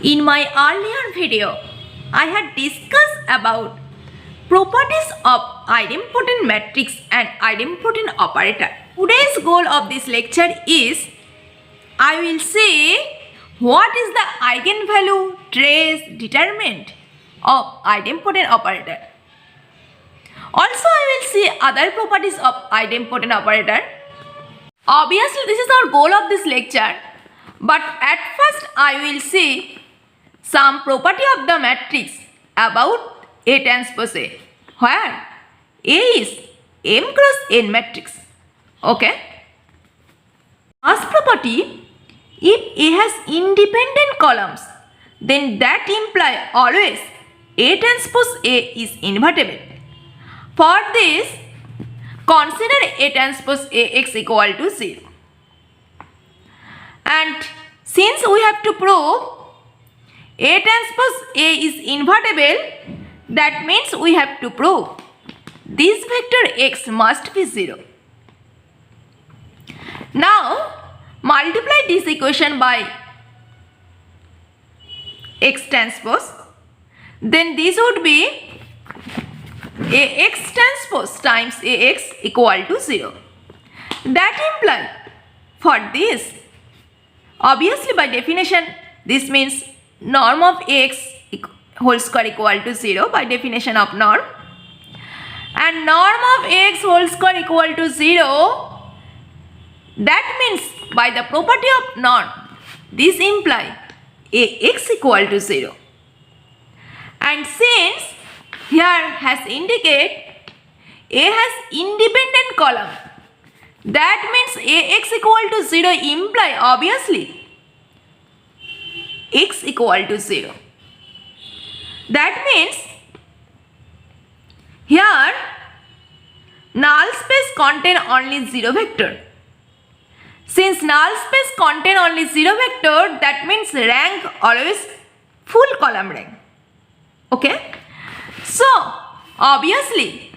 In my earlier video, I had discussed about properties of idempotent matrix and idempotent operator. Today's goal of this lecture is I will say what is the eigenvalue trace determinant of idempotent operator. Also, I will see other properties of idempotent operator. Obviously, this is our goal of this lecture, but at first I will see some property of the matrix about A transpose A, where A is M cross N matrix. Okay. First property, if A has independent columns, then that imply always A transpose A is invertible. For this, consider A transpose AX equal to 0. And since we have to prove A transpose A is invertible, that means we have to prove this vector X must be 0. Now, multiply this equation by X transpose, then this would be AX transpose times AX equal to 0. That implies for this, obviously by definition, this means norm of AX whole square equal to 0 by definition of norm. And norm of AX whole square equal to 0, that means by the property of norm, this implies AX equal to 0. And since here has indicate A has independent column, that means AX equal to 0 imply obviously X equal to 0. That means here null space contain only 0 vector. Since null space contain only 0 vector, that means rank always full column rank. Okay. So, obviously,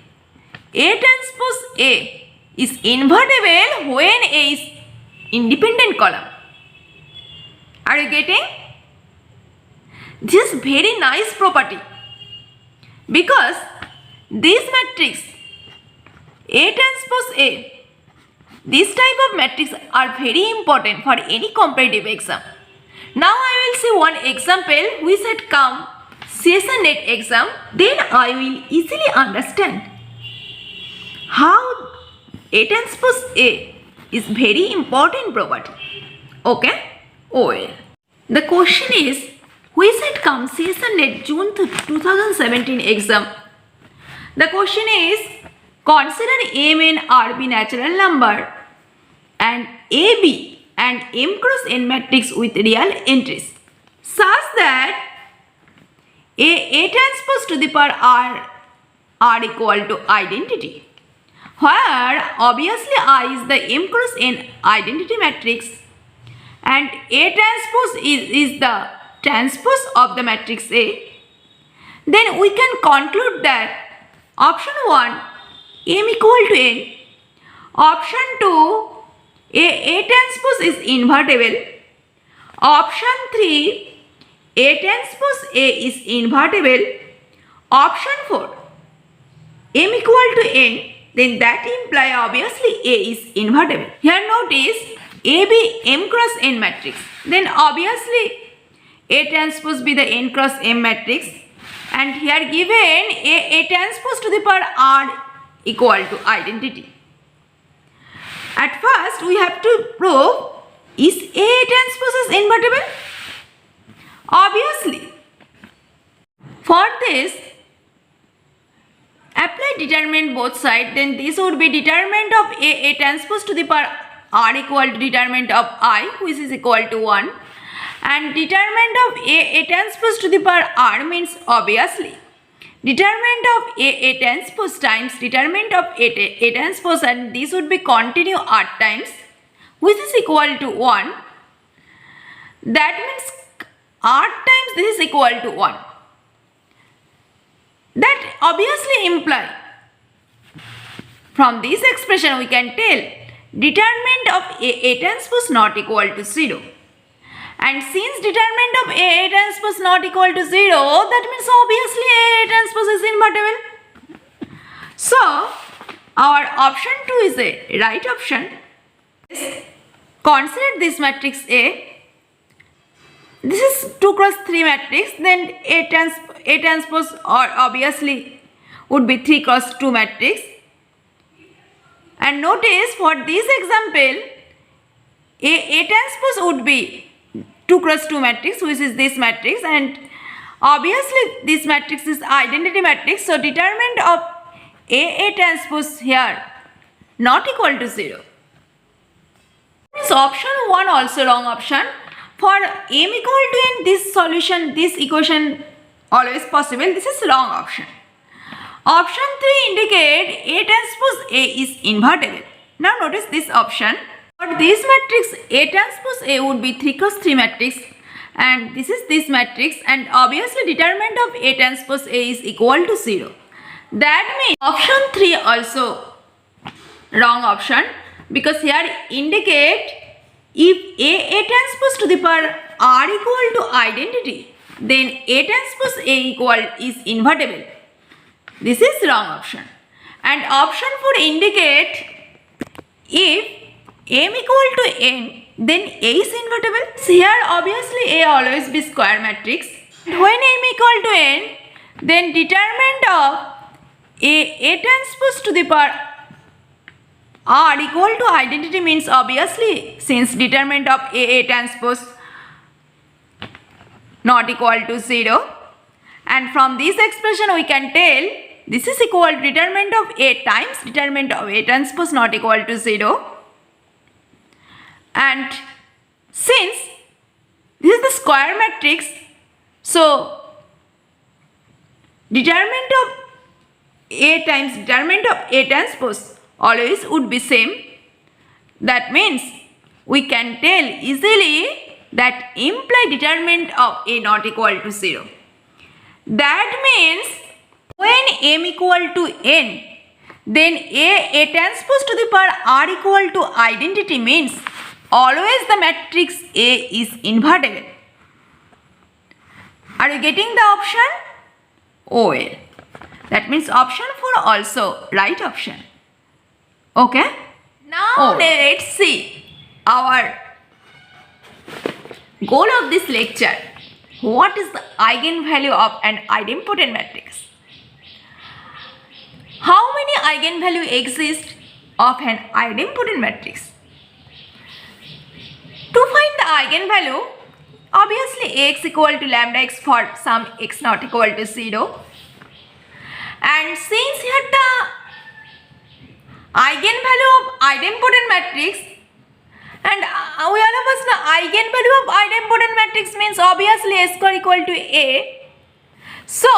A transpose A is invertible when A is independent column. Are you getting? This is very nice property because this matrix A transpose A, this type of matrix are very important for any competitive exam. Now I will see one example which had come CSIR net exam, then I will easily understand how A transpose A is very important property. Okay? Well, the question is, which had come CSIR net June 2017 exam? The question is, consider M and RB natural number and AB and M cross N matrix with real entries such that A transpose to the power R equal to identity, where obviously I is the M cross N identity matrix and A transpose is the transpose of the matrix A. Then we can conclude that option 1 M equal to N, option 2 A transpose is invertible, option 3 A transpose A is invertible, option 4 M equal to N, then that imply obviously A is invertible. Here notice AB M cross N matrix, then obviously A transpose be the N cross M matrix, and here given A transpose to the power R equal to identity. At first we have to prove is A transpose is invertible? Obviously. For this, apply determinant both sides, then this would be determinant of A transpose to the power R equal to determinant of I, which is equal to 1, and determinant of A transpose to the power R means obviously determinant of A transpose times determinant of A transpose, and this would be continue R times, which is equal to 1. That means R times this is equal to 1. That obviously imply, from this expression we can tell determinant of A transpose not equal to 0. And since determinant of A transpose not equal to 0, that means obviously A transpose is invertible. So, our option 2 is a right option. Consider this matrix A. This is 2 cross 3 matrix, then A transpose or obviously would be 3 cross 2 matrix. And notice for this example, A transpose would be 2 cross 2 matrix, which is this matrix, and obviously this matrix is identity matrix, so determinant of A transpose here not equal to 0. Means option 1 also wrong option. For m equal to n, this solution, this equation always possible, this is wrong option. Option 3 indicate A transpose A is invertible. Now notice this option. For this matrix, A transpose A would be 3 cross 3 matrix, and this is this matrix, and obviously determinant of A transpose A is equal to 0. That means option 3 also wrong option, because here indicate if A transpose to the power R equal to identity, then A transpose A equal is invertible. This is wrong option. And option 4 indicate if m equal to n, then A is invertible. So here obviously A always be square matrix. When m equal to n, then determinant of A transpose to the power R equal to identity means obviously since determinant of A transpose not equal to 0, and from this expression we can tell this is equal to determinant of A times determinant of A transpose not equal to 0. And since this is the square matrix, so determinant of A times determinant of A transpose always would be same. That means we can tell easily that imply determinant of A not equal to 0. That means when m equal to n, then A transpose to the power R equal to identity means always the matrix A is invertible. Are you getting the option? Oh well. That means option 4 also right option. Okay. Now let's see our goal of this lecture. What is the eigenvalue of an idempotent matrix? How many eigenvalue exist of an idempotent matrix? To find the eigenvalue, obviously Ax equal to lambda x for some x not equal to 0. And since here the eigenvalue of idempotent matrix, and we all of us know eigenvalue of idempotent matrix means obviously A square equal to A. So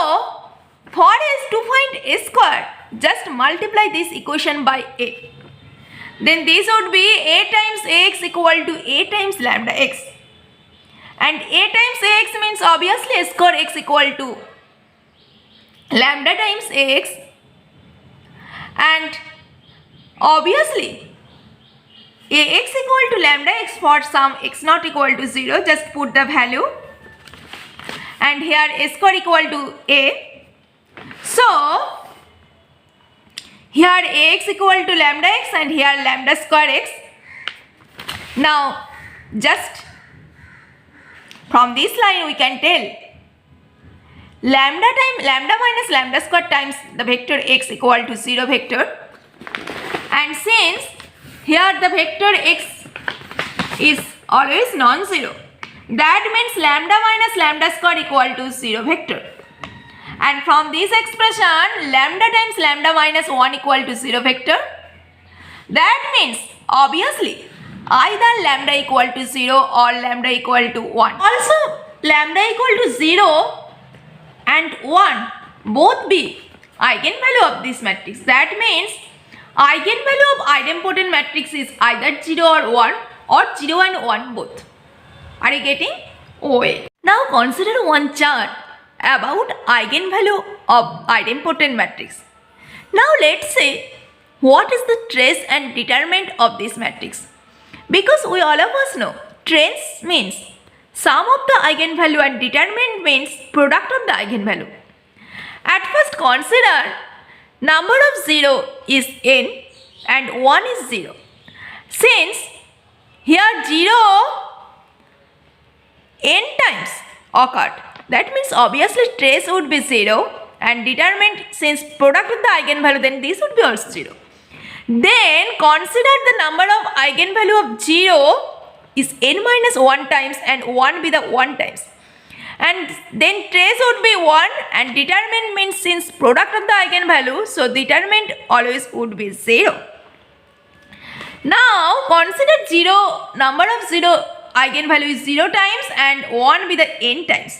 for us to find A square, just multiply this equation by A. Then this would be A times Ax equal to A times lambda x. And A times Ax means obviously A square x equal to lambda times Ax. And obviously Ax equal to lambda x for some x not equal to 0, just put the value. And here A square equal to A. So here Ax equal to lambda x and here lambda square x. Now just from this line we can tell lambda minus lambda square times the vector x equal to 0 vector. And since here the vector x is always non-zero, that means lambda minus lambda square equal to 0 vector. And from this expression, lambda times lambda minus 1 equal to 0 vector. That means obviously either lambda equal to 0 or lambda equal to 1. Also lambda equal to 0 and 1 both be eigenvalue of this matrix. That means eigenvalue of idempotent matrix is either 0 or 1 or 0 and 1 both. Are you getting? Oh, now consider one chart about eigenvalue of idempotent matrix. Now let's say what is the trace and determinant of this matrix. Because we all of us know trace means sum of the eigenvalue and determinant means product of the eigenvalue. At first consider number of 0 is n and 1 is 0. Since here 0 n times occurred, that means obviously trace would be 0 and determinant, since product of the eigenvalue, then this would be also 0. Then consider the number of eigenvalue of 0 is n minus 1 times and 1 be the 1 times. And then trace would be 1 and determinant means since product of the eigenvalue, so determinant always would be 0. Now consider 0, number of 0 eigenvalue is 0 times and 1 be the n times.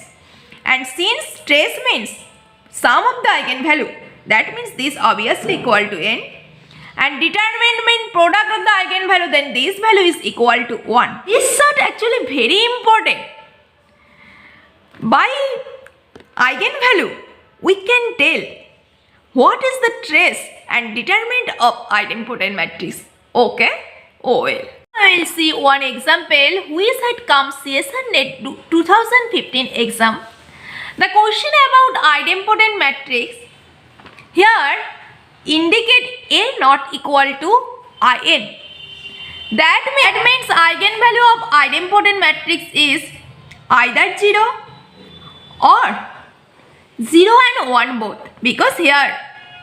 And since trace means sum of the eigenvalue, that means this obviously equal to n. And determinant means product of the eigenvalue, then this value is equal to 1. This sort actually very important. By eigenvalue, we can tell what is the trace and determinant of idempotent matrix. Okay? Oh well. I will see one example which had come CSIR NET 2015 exam. The question about idempotent matrix here indicate A not equal to In. That means eigenvalue of idempotent matrix is either 0 or 0 and 1 both, because here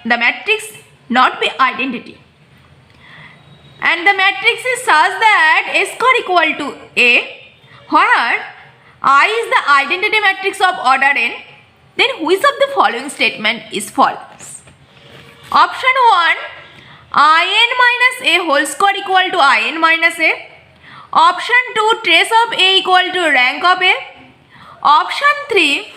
the matrix not be identity. And the matrix is such that A square equal to A, where I is the identity matrix of order n, then which of the following statement is false? Option 1, In minus A whole square equal to In minus A. Option 2, trace of A equal to rank of A. Option 3,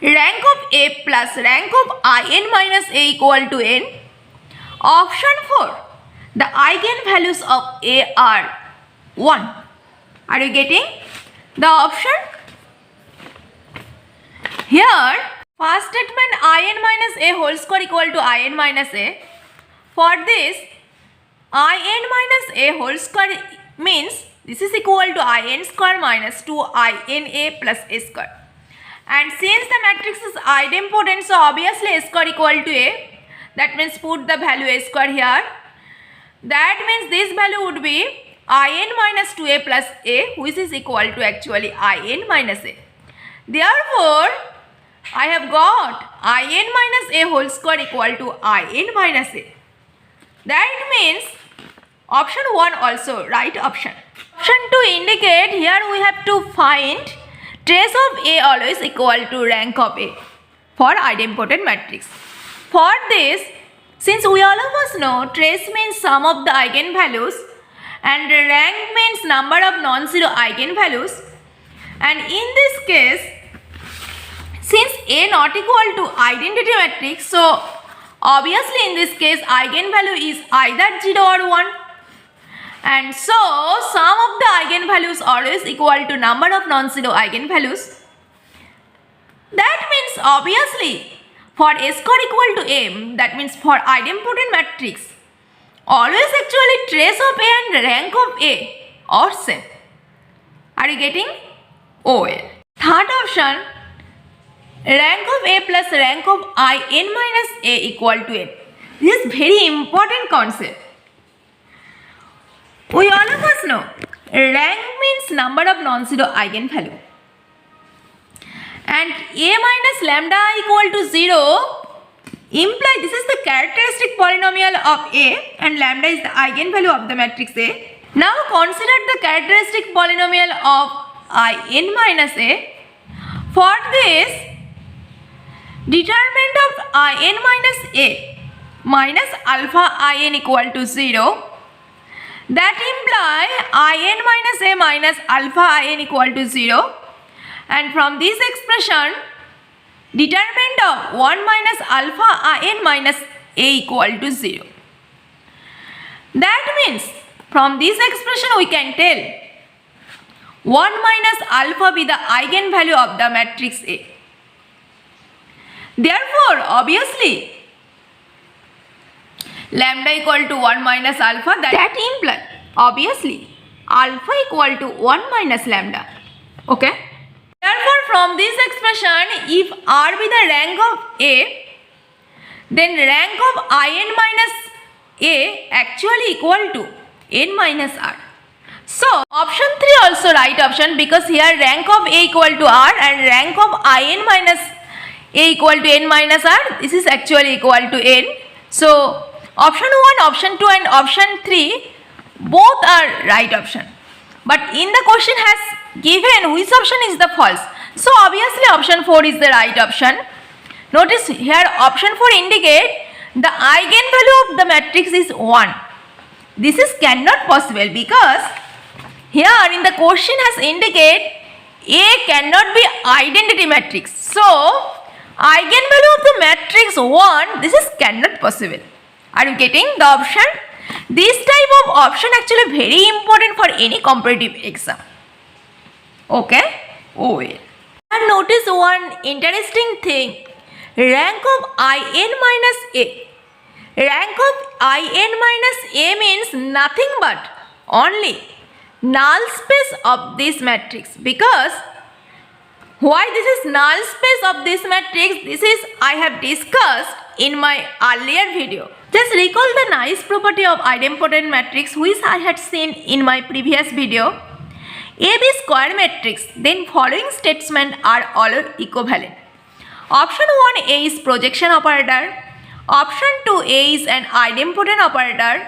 rank of A plus rank of In minus A equal to n. Option 4, the eigenvalues of A are 1. Are you getting the option? Here, first statement In minus A whole square equal to In minus A. For this, In minus A whole square means this is equal to In square minus 2INA plus A square. And since the matrix is idempotent, so obviously A square equal to A. That means put the value A square here. That means this value would be In minus 2A plus A, which is equal to actually In minus A. Therefore, I have got In minus A whole square equal to In minus A. That means option 1 also right option. Option 2 indicate here we have to find trace of A always equal to rank of A for idempotent matrix. For this, since we all of us know trace means sum of the eigenvalues and rank means number of non-zero eigenvalues, and in this case, since A not equal to identity matrix, so obviously in this case eigenvalue is either 0 or 1, and so sum of the eigenvalues always equal to number of non-zero eigenvalues. That means obviously for A square equal to A, that means for idempotent matrix, always actually trace of A and rank of A are same. Are you getting? Oh well. Third option, rank of A plus rank of In minus A equal to n. This is very important concept. We all of us know rank means number of non-zero eigenvalue. And A minus lambda equal to 0 imply this is the characteristic polynomial of A and lambda is the eigenvalue of the matrix A. Now consider the characteristic polynomial of In minus A. For this, determinant of In minus A minus alpha In equal to 0. That imply In minus A minus alpha In equal to 0. And from this expression, determinant of 1 minus alpha In minus A equal to 0. That means from this expression we can tell 1 minus alpha be the eigenvalue of the matrix A. Therefore, obviously, lambda equal to 1 minus alpha, that implies obviously alpha equal to 1 minus lambda. Okay. Therefore, from this expression, if R be the rank of A, then rank of In minus A actually equal to n minus R. So, option 3 also right option, because here rank of A equal to R and rank of In minus A equal to n minus R, this is actually equal to n. So, option 1, option 2 and option 3 both are right option. But in the question has given which option is the false. So, obviously option 4 is the right option. Notice here option 4 indicate the eigenvalue of the matrix is 1. This is cannot possible, because here in the question has indicate A cannot be identity matrix. So, eigenvalue of the matrix 1, this is cannot possible. Are you getting the option? This type of option actually very important for any competitive exam. Okay? Oh well. And notice one interesting thing. Rank of In minus A. Rank of In minus A means nothing but only null space of this matrix. Because why this is null space of this matrix, this is I have discussed in my earlier video. Just recall the nice property of idempotent matrix which I had seen in my previous video. AB square matrix, then following statements are all equivalent. Option 1A is projection operator. Option 2A is an idempotent operator.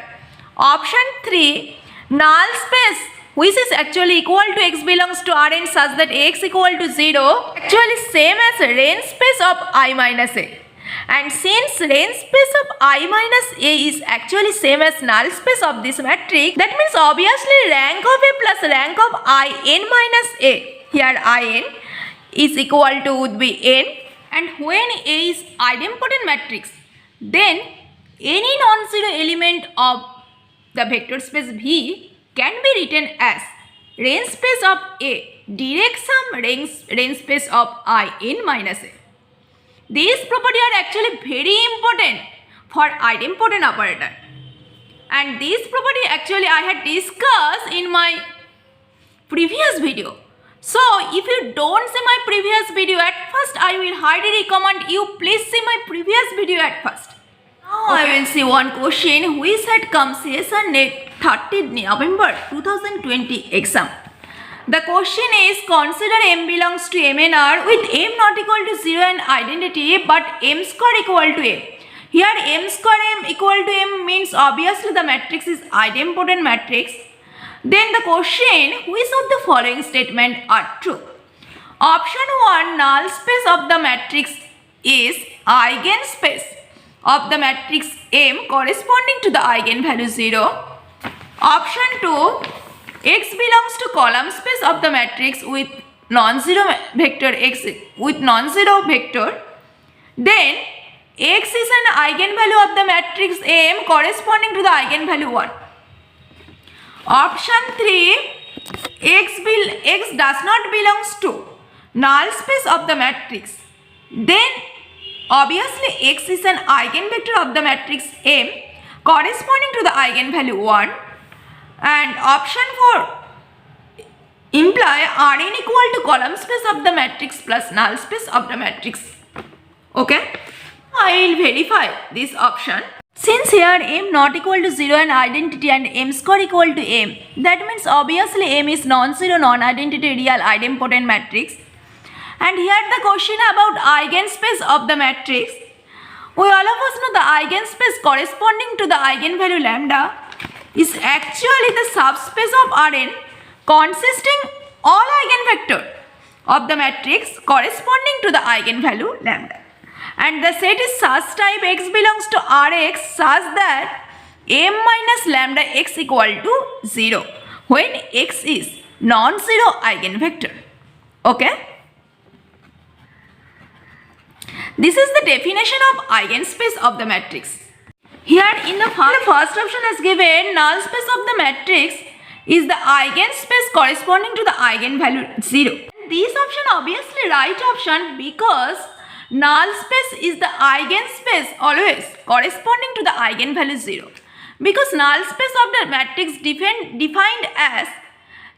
Option 3 null space, which is actually equal to x belongs to Rn such that x equal to 0, actually same as range space of I minus A. And since range space of I minus A is actually same as null space of this matrix, that means obviously rank of A plus rank of In minus A, here In is equal to would be n, and when A is idempotent matrix, then any non-zero element of the vector space V can be written as range space of A direct sum range space of In minus A. These properties are actually very important for idempotent operator, and these property actually I had discussed in my previous video. So if you don't see my previous video at first, I will highly recommend you please see my previous video at first. Now I will see one question which had come CSIR net 30th November 2020 exam. The question is, consider M belongs to M and R with M not equal to 0 and identity but M square equal to M. Here M square M equal to M means obviously the matrix is idempotent matrix. Then the question, which of the following statement are true? Option 1, null space of the matrix is eigenspace of the matrix M corresponding to the eigenvalue 0. Option 2, X belongs to column space of the matrix with non-zero vector X with non-zero vector. Then X is an eigenvalue of the matrix M corresponding to the eigenvalue 1. Option 3, X does not belongs to null space of the matrix. Then obviously X is an eigenvector of the matrix M corresponding to the eigenvalue 1. And option 4 imply Rn equal to column space of the matrix plus null space of the matrix. Okay, I will verify this option. Since here M not equal to 0 and identity and M square equal to M, that means obviously M is non-zero non-identity real idempotent matrix. And here the question about eigenspace of the matrix. We all of us know the eigenspace corresponding to the eigenvalue lambda is actually the subspace of Rn consisting all eigenvector of the matrix corresponding to the eigenvalue lambda. And the set is such type X belongs to Rx such that M minus lambda X equal to 0 when X is non-zero eigenvector. Okay. This is the definition of eigenspace of the matrix. Here in the first option is given null space of the matrix is the eigenspace corresponding to the eigenvalue 0. This option obviously right option because null space is the eigenspace always corresponding to the eigenvalue 0. Because null space of the matrix defined as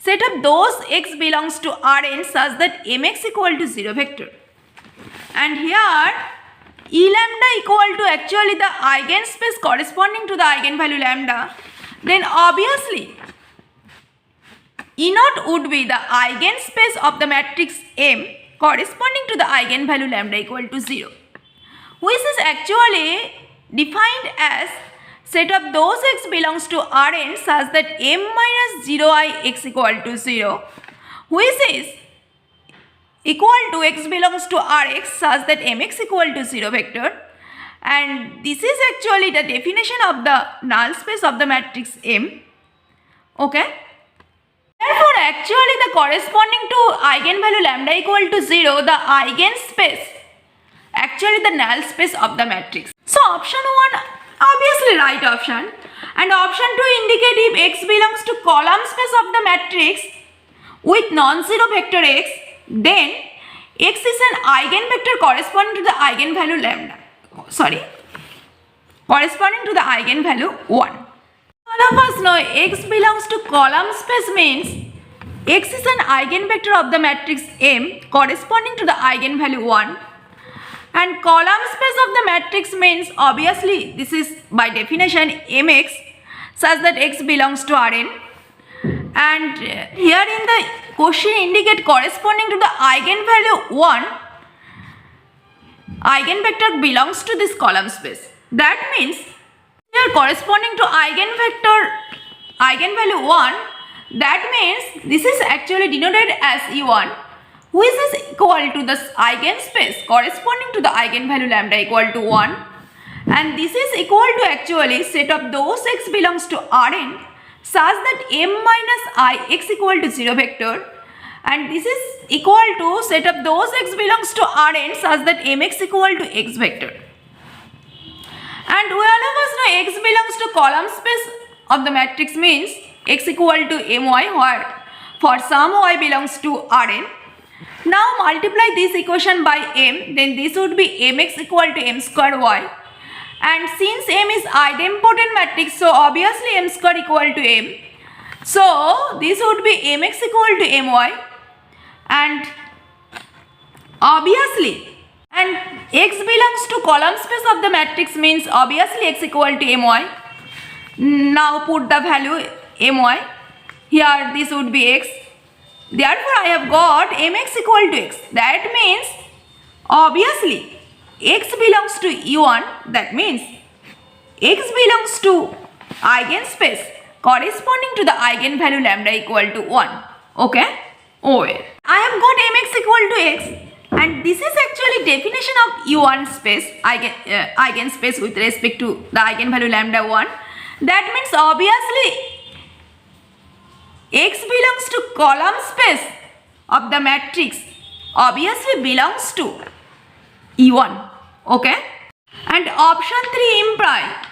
set of those x belongs to Rn such that mx equal to 0 vector. And here E lambda equal to actually the eigenspace corresponding to the eigenvalue lambda, then obviously E naught would be the eigenspace of the matrix M corresponding to the eigenvalue lambda equal to 0, which is actually defined as set of those x belongs to Rn such that M minus 0I x equal to 0, which is equal to x belongs to Rx such that Mx equal to 0 vector, and this is actually the definition of the null space of the matrix M. Okay. Therefore, actually the corresponding to eigenvalue lambda equal to 0, the eigenspace, actually the null space of the matrix. So option 1 obviously right option, and option 2 indicate if x belongs to column space of the matrix with non-zero vector x, then x is an eigenvector corresponding to the eigenvalue lambda. Corresponding to the eigenvalue 1. All of us know x belongs to column space means x is an eigenvector of the matrix M corresponding to the eigenvalue 1, and column space of the matrix means obviously this is by definition Mx such that x belongs to Rn, and here in the question indicate corresponding to the eigenvalue 1, eigenvector belongs to this column space. That means here corresponding to eigenvalue 1, that means this is actually denoted as E1, which is equal to the eigenspace corresponding to the eigenvalue lambda equal to 1, and this is equal to actually set of those x belongs to Rn such that M minus I x equal to 0 vector, and this is equal to set of those x belongs to Rn such that Mx equal to x vector. And we all of us know x belongs to column space of the matrix means x equal to My, where for some y belongs to Rn. Now multiply this equation by M, then this would be Mx equal to M square y, and since M is idempotent matrix, so obviously M square equal to M, so this would be Mx equal to My, and obviously, and x belongs to column space of the matrix means obviously x equal to My. Now put the value My, here this would be x, therefore I have got Mx equal to x. That means obviously x belongs to E1, that means x belongs to eigenspace corresponding to the eigenvalue lambda equal to 1. Okay? Well, I have got Mx equal to x, and this is actually definition of E1 space, eigenspace with respect to the eigenvalue lambda 1. That means obviously x belongs to column space of the matrix obviously belongs to E1. Okay? And option 3 imply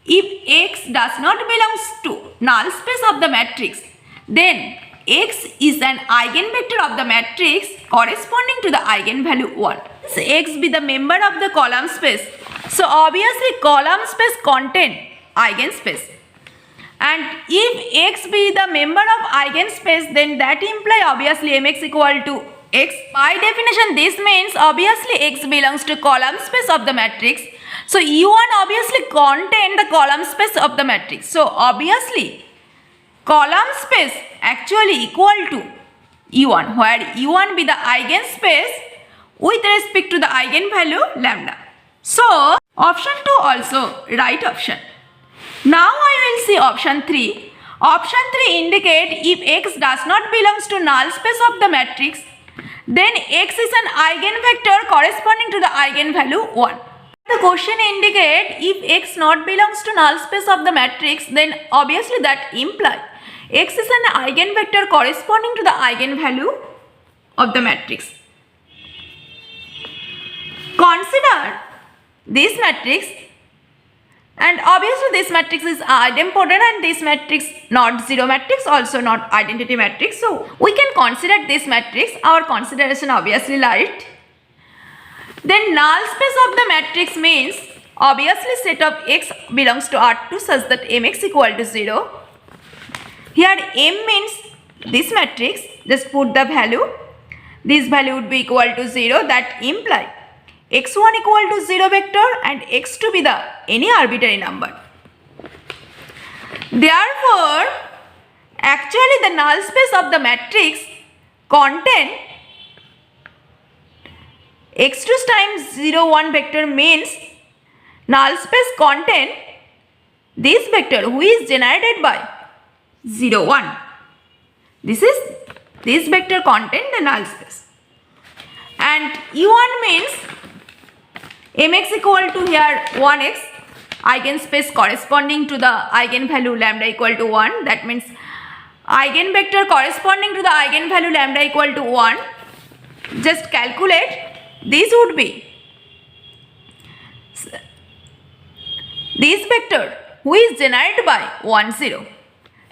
if x does not belongs to null space of the matrix, then x is an eigenvector of the matrix corresponding to the eigenvalue 1. So x be the member of the column space, so obviously column space contain eigenspace, and if x be the member of eigenspace, then that imply obviously Mx equal to x. By definition this means obviously x belongs to column space of the matrix, so E1 obviously contain the column space of the matrix, so obviously column space actually equal to E1, where E1 be the eigenspace with respect to the eigenvalue lambda. So option 2 also right option. Now I will see option 3. Option 3 indicate if x does not belongs to null space of the matrix, then x is an eigenvector corresponding to the eigenvalue 1. The question indicate if x not belongs to null space of the matrix, then obviously that imply x is an eigenvector corresponding to the eigenvalue of the matrix. Consider this matrix, and obviously this matrix is idempotent and this matrix not zero matrix, also not identity matrix. So we can consider this matrix, our consideration obviously light. Then null space of the matrix means obviously set of x belongs to R2 such that Mx equal to 0. Here M means this matrix, just put the value. This value would be equal to 0. That imply x1 equal to 0 vector and x2 be the any arbitrary number. Therefore, actually the null space of the matrix contain x2 times 0 1 vector means null space contain this vector who is generated by 0 1. This vector contain the null space. And E1 means mx equal to here 1x eigenspace corresponding to the eigenvalue lambda equal to 1. That means eigenvector corresponding to the eigenvalue lambda equal to 1. Just calculate. This would be this vector who is generated by 1 0.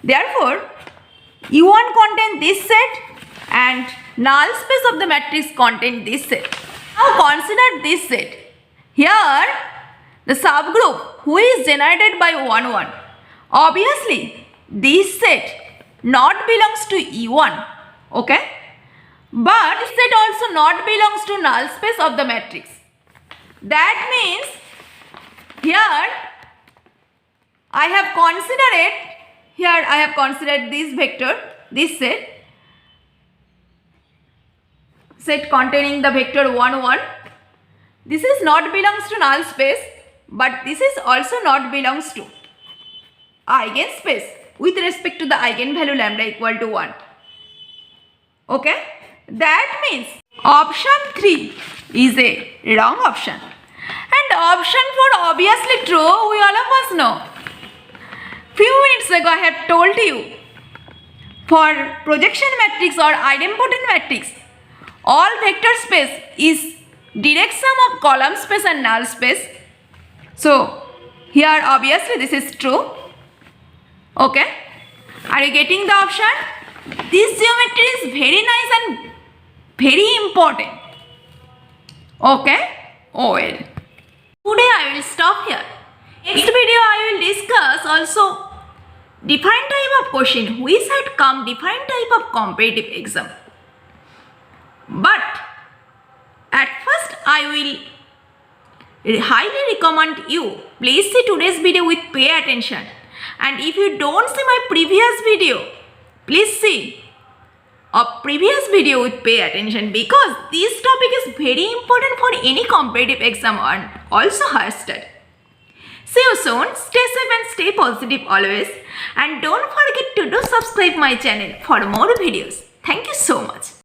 Therefore, U1 contain this set and null space of the matrix contain this set. Now consider this set. Here the subgroup who is generated by 1 1. Obviously this set not belongs to E1. Okay? But this set also not belongs to null space of the matrix. That means here I have considered this vector, this set containing the vector 1 1. This is not belongs to null space, but this is also not belongs to eigenspace with respect to the eigenvalue lambda equal to 1. Okay? That means option 3 is a wrong option. And option 4 obviously true, we all of us know. Few minutes ago I have told you, for projection matrix or idempotent matrix, all vector space is direct sum of column space and null space. So here obviously this is true. Okay? Are you getting the option? This geometry is very nice and very important. Okay? Oh well. Today I will stop here. Next video I will discuss also different type of question which had come different type of competitive exam. But at first I will highly recommend you please see today's video with pay attention, and if you don't see my previous video, please see a previous video with pay attention, because this topic is very important for any competitive exam and also higher study. See you soon. Stay safe and stay positive always, and don't forget to subscribe my channel for more videos. Thank you so much.